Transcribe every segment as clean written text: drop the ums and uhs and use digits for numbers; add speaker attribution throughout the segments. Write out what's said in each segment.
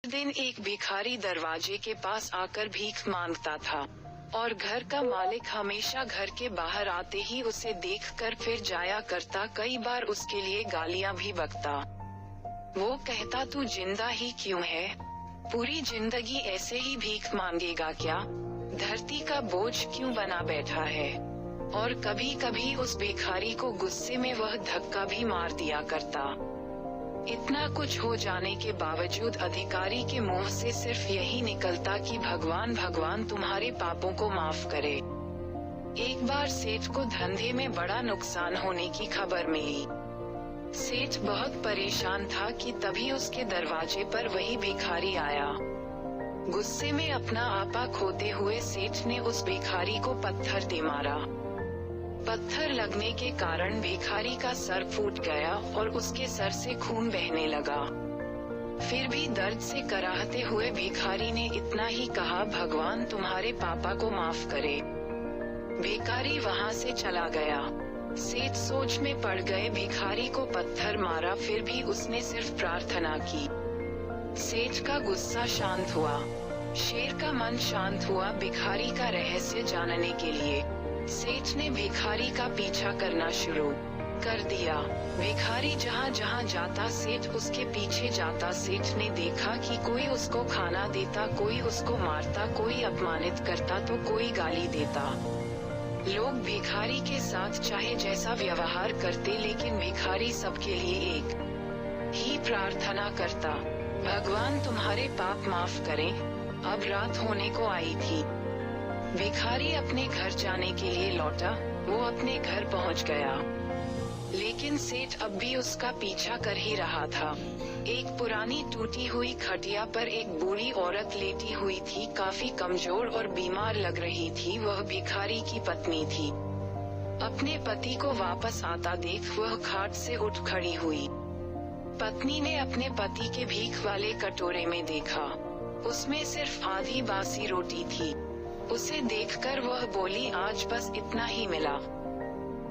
Speaker 1: दिन एक भिखारी दरवाजे के पास आकर भीख मांगता था और घर का मालिक हमेशा घर के बाहर आते ही उसे देखकर फिर जाया करता। कई बार उसके लिए गालियां भी बकता। वो कहता, तू जिंदा ही क्यों है? पूरी जिंदगी ऐसे ही भीख मांगेगा क्या? धरती का बोझ क्यों बना बैठा है? और कभी कभी उस भिखारी को गुस्से में वह धक्का भी मार दिया करता। इतना कुछ हो जाने के बावजूद अधिकारी के मुंह से सिर्फ यही निकलता कि भगवान भगवान तुम्हारे पापों को माफ करे। एक बार सेठ को धंधे में बड़ा नुकसान होने की खबर मिली। सेठ बहुत परेशान था कि तभी उसके दरवाजे पर वही भिखारी आया। गुस्से में अपना आपा खोते हुए सेठ ने उस भिखारी को पत्थर दे मारा। पत्थर लगने के कारण भिखारी का सर फूट गया और उसके सर से खून बहने लगा। फिर भी दर्द से कराहते हुए भिखारी ने इतना ही कहा, भगवान तुम्हारे पापा को माफ करे। भिखारी वहां से चला गया। सेठ सोच में पड़ गए, भिखारी को पत्थर मारा फिर भी उसने सिर्फ प्रार्थना की। सेठ का गुस्सा शांत हुआ, शेर का मन शांत हुआ। भिखारी का रहस्य जानने के लिए सेठ ने भिखारी का पीछा करना शुरू कर दिया। भिखारी जहाँ जहाँ जाता सेठ उसके पीछे जाता। सेठ ने देखा कि कोई उसको खाना देता, कोई उसको मारता, कोई अपमानित करता तो कोई गाली देता। लोग भिखारी के साथ चाहे जैसा व्यवहार करते, लेकिन भिखारी सबके लिए एक ही प्रार्थना करता, भगवान तुम्हारे पाप माफ करें। अब रात होने को आई थी। भिखारी अपने घर जाने के लिए लौटा। वो अपने घर पहुंच गया, लेकिन सेठ अब भी उसका पीछा कर ही रहा था। एक पुरानी टूटी हुई खटिया पर एक बूढ़ी औरत लेटी हुई थी, काफी कमजोर और बीमार लग रही थी। वह भिखारी की पत्नी थी। अपने पति को वापस आता देख वह खाट से उठ खड़ी हुई। पत्नी ने अपने पति के भीख वाले कटोरे में देखा, उसमें सिर्फ आधी बासी रोटी थी। उसे देखकर वह बोली, आज बस इतना ही मिला।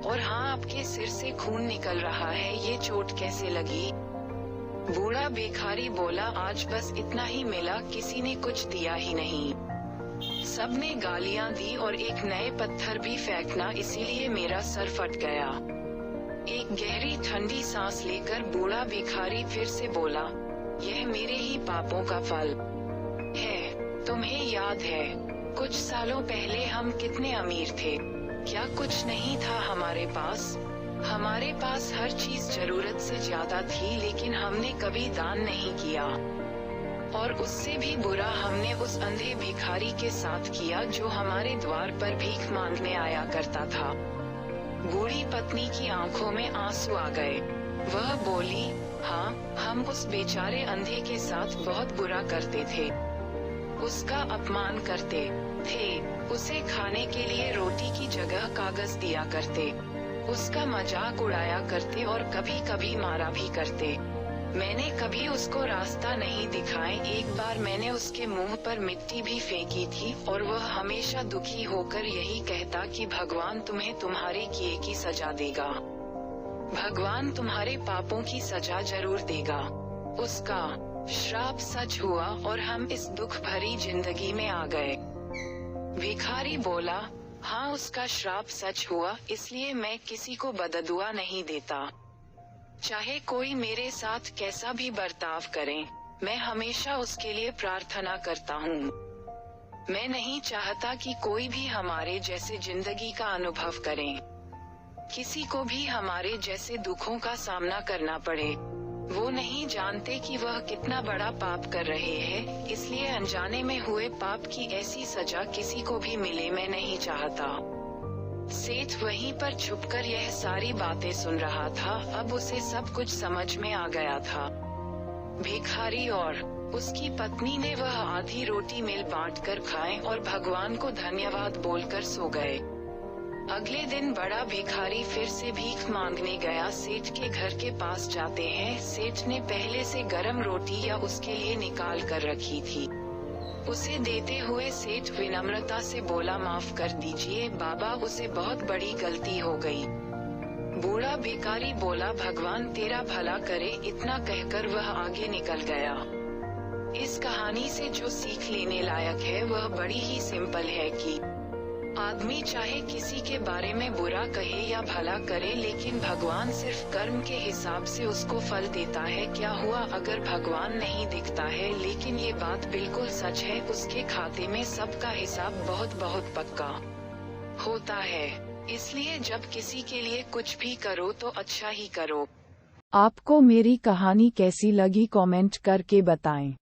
Speaker 1: और हाँ, आपके सिर से खून निकल रहा है, ये चोट कैसे लगी? बूढ़ा भिखारी बोला, आज बस इतना ही मिला, किसी ने कुछ दिया ही नहीं। सबने गालियां दी और एक नए पत्थर भी फेंकना, इसीलिए मेरा सर फट गया। एक गहरी ठंडी सांस लेकर बूढ़ा भिखारी फिर से बोला, यह मेरे ही पापों का फल है। तुम्हें याद है कुछ सालों पहले हम कितने अमीर थे? क्या कुछ नहीं था हमारे पास? हमारे पास हर चीज जरूरत से ज्यादा थी, लेकिन हमने कभी दान नहीं किया। और उससे भी बुरा हमने उस अंधे भिखारी के साथ किया जो हमारे द्वार पर भीख मांगने आया करता था। बूढ़ी पत्नी की आंखों में आंसू आ गए। वह बोली, हाँ, हम उस बेचारे अंधे के साथ बहुत बुरा करते थे। उसका अपमान करते थे, उसे खाने के लिए रोटी की जगह कागज दिया करते, उसका मजाक उड़ाया करते और कभी कभी मारा भी करते। मैंने कभी उसको रास्ता नहीं दिखाए। एक बार मैंने उसके मुंह पर मिट्टी भी फेंकी थी और वह हमेशा दुखी होकर यही कहता कि भगवान तुम्हें तुम्हारे किए की सजा देगा, भगवान तुम्हारे पापों की सजा जरूर देगा। उसका श्राप सच हुआ और हम इस दुख भरी जिंदगी में आ गए। भिखारी बोला, हाँ, उसका श्राप सच हुआ, इसलिए मैं किसी को बददुआ नहीं देता। चाहे कोई मेरे साथ कैसा भी बर्ताव करे, मैं हमेशा उसके लिए प्रार्थना करता हूँ। मैं नहीं चाहता कि कोई भी हमारे जैसे जिंदगी का अनुभव करे, किसी को भी हमारे जैसे दुखों का सामना करना पड़े। वो नहीं जानते कि वह कितना बड़ा पाप कर रहे हैं, इसलिए अनजाने में हुए पाप की ऐसी सजा किसी को भी मिले, मैं नहीं चाहता। सेठ वहीं पर छुपकर यह सारी बातें सुन रहा था। अब उसे सब कुछ समझ में आ गया था। भिखारी और उसकी पत्नी ने वह आधी रोटी मिल बांटकर खाए और भगवान को धन्यवाद बोलकर सो गए। अगले दिन बड़ा भिखारी फिर से भीख मांगने गया। सेठ के घर के पास जाते हैं। सेठ ने पहले से गरम रोटी या उसके लिए निकाल कर रखी थी। उसे देते हुए सेठ विनम्रता से बोला, माफ कर दीजिए बाबा, उसे बहुत बड़ी गलती हो गई। बूढ़ा भिखारी बोला, भगवान तेरा भला करे। इतना कहकर वह आगे निकल गया। इस कहानी से जो सीख लेने लायक है वह बड़ी ही सिंपल है कि आदमी चाहे किसी के बारे में बुरा कहे या भला करे, लेकिन भगवान सिर्फ कर्म के हिसाब से उसको फल देता है। क्या हुआ अगर भगवान नहीं दिखता है, लेकिन ये बात बिल्कुल सच है, उसके खाते में सबका हिसाब बहुत बहुत पक्का होता है। इसलिए जब किसी के लिए कुछ भी करो तो अच्छा ही करो।
Speaker 2: आपको मेरी कहानी कैसी लगी कमेंट करके बताएं।